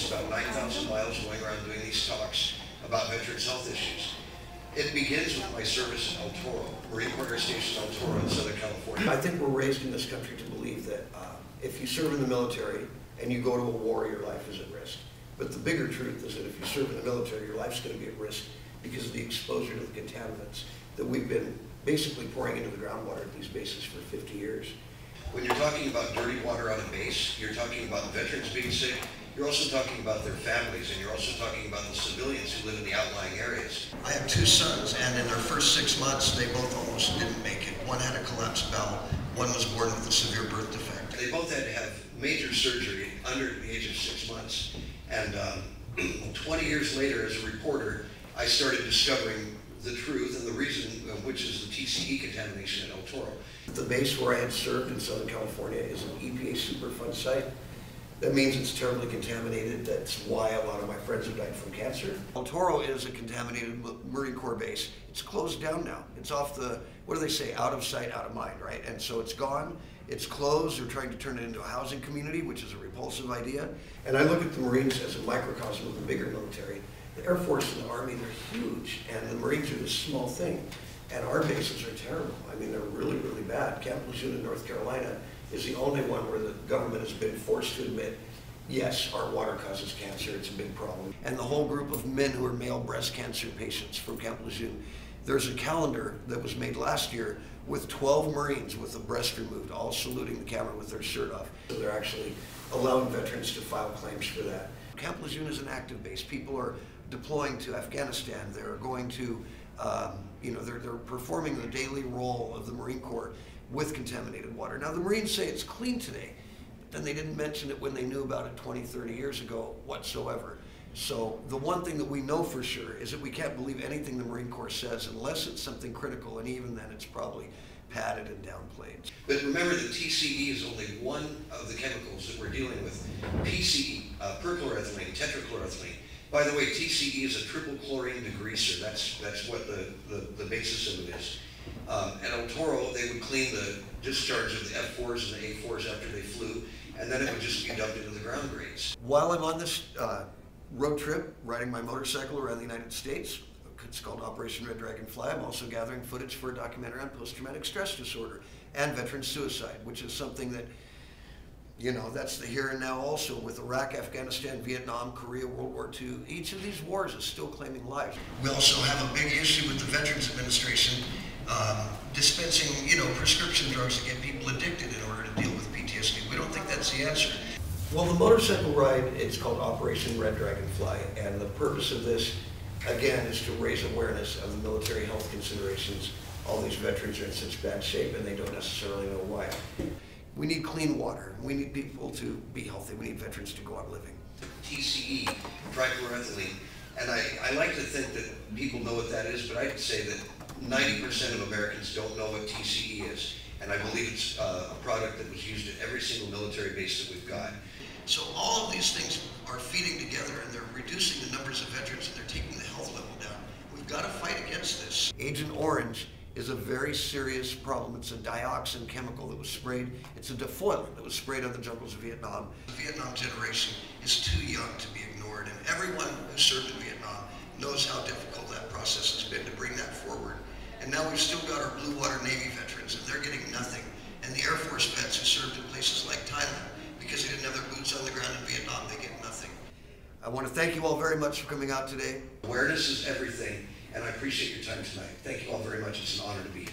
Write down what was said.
It's about 9,000 miles going around doing these talks about veterans' health issues. It begins with my service in El Toro, Marine Corps Air Station El Toro in Southern California. I think we're raised in this country to believe that if you serve in the military and you go to a war, your life is at risk. But the bigger truth is that if you serve in the military, your life's going to be at risk because of the exposure to the contaminants that we've been basically pouring into the groundwater at these bases for 50 years. When you're talking about dirty water on a base, you're talking about veterans being sick, you're also talking about their families, and you're also talking about the civilians who live in the outlying areas. I have two sons, and in their first 6 months, they both almost didn't make it. One had a collapsed bowel, one was born with a severe birth defect. They both had to have major surgery under the age of 6 months. And 20 years later, as a reporter, I started discovering the truth and the reason, which is the TCE contamination at El Toro. The base where I had served in Southern California is an EPA Superfund site. That means it's terribly contaminated. That's why a lot of my friends have died from cancer. El Toro is a contaminated Marine Corps base. It's closed down now. It's off the, what do they say, out of sight, out of mind, right? And so it's gone. It's closed. They're trying to turn it into a housing community, which is a repulsive idea. And I look at the Marines as a microcosm of the bigger military. The Air Force and the Army, they're huge, and the Marines are this small thing. And our bases are terrible. I mean, they're really, really bad. Camp Lejeune in North Carolina is the only one where the government has been forced to admit, yes, our water causes cancer, it's a big problem. And the whole group of men who are male breast cancer patients from Camp Lejeune, there's a calendar that was made last year with 12 Marines with a breast removed, all saluting the camera with their shirt off. So they're actually allowing veterans to file claims for that. Camp Lejeune is an active base. People are deploying to Afghanistan. They're going to, they're performing the daily role of the Marine Corps with contaminated water. Now the Marines say it's clean today, but then they didn't mention it when they knew about it 20, 30 years ago whatsoever. So the one thing that we know for sure is that we can't believe anything the Marine Corps says unless it's something critical, and even then it's probably padded and downplayed. But remember that TCE is only one of the chemicals that we're dealing with. PCE, perchloroethylene, tetrachloroethylene. By the way, TCE is a triple chlorine degreaser. That's what the basis of it is. At El Toro, they would clean the discharge of the F4s and the A4s after they flew, and then it would just be dumped into the ground grates. While I'm on this road trip, riding my motorcycle around the United States, it's called Operation Red Dragonfly, I'm also gathering footage for a documentary on post-traumatic stress disorder and veteran suicide, which is something that, that's the here and now also with Iraq, Afghanistan, Vietnam, Korea, World War II. Each of these wars is still claiming lives. We also have a big issue with the Veterans Administration dispensing, prescription drugs to get people addicted in order to deal with PTSD. We don't think that's the answer. Well, the motorcycle ride, it's called Operation Red Dragonfly, and the purpose of this, again, is to raise awareness of the military health considerations. All these veterans are in such bad shape and they don't necessarily know why. We need clean water. We need people to be healthy. We need veterans to go on living. TCE, trichloroethylene, and I like to think that people know what that is, but I'd say that 90% of Americans don't know what TCE is, and I believe it's a product that was used at every single military base that we've got. So all of these things are feeding together, and they're reducing the numbers of veterans, and they're taking the health level down. We've got to fight against this. Agent Orange is a very serious problem. It's a dioxin chemical that was sprayed. It's a defoilant that was sprayed on the jungles of Vietnam. The Vietnam generation is too young to be ignored, and everyone who served in Vietnam knows how difficult that process has been to bring that forward. And now we've still got our Blue Water Navy veterans, and they're getting nothing. And the Air Force vets who served in places like Thailand, because they didn't have their boots on the ground in Vietnam, they get nothing. I want to thank you all very much for coming out today. Awareness is everything, and I appreciate your time tonight. Thank you all very much. It's an honor to be here.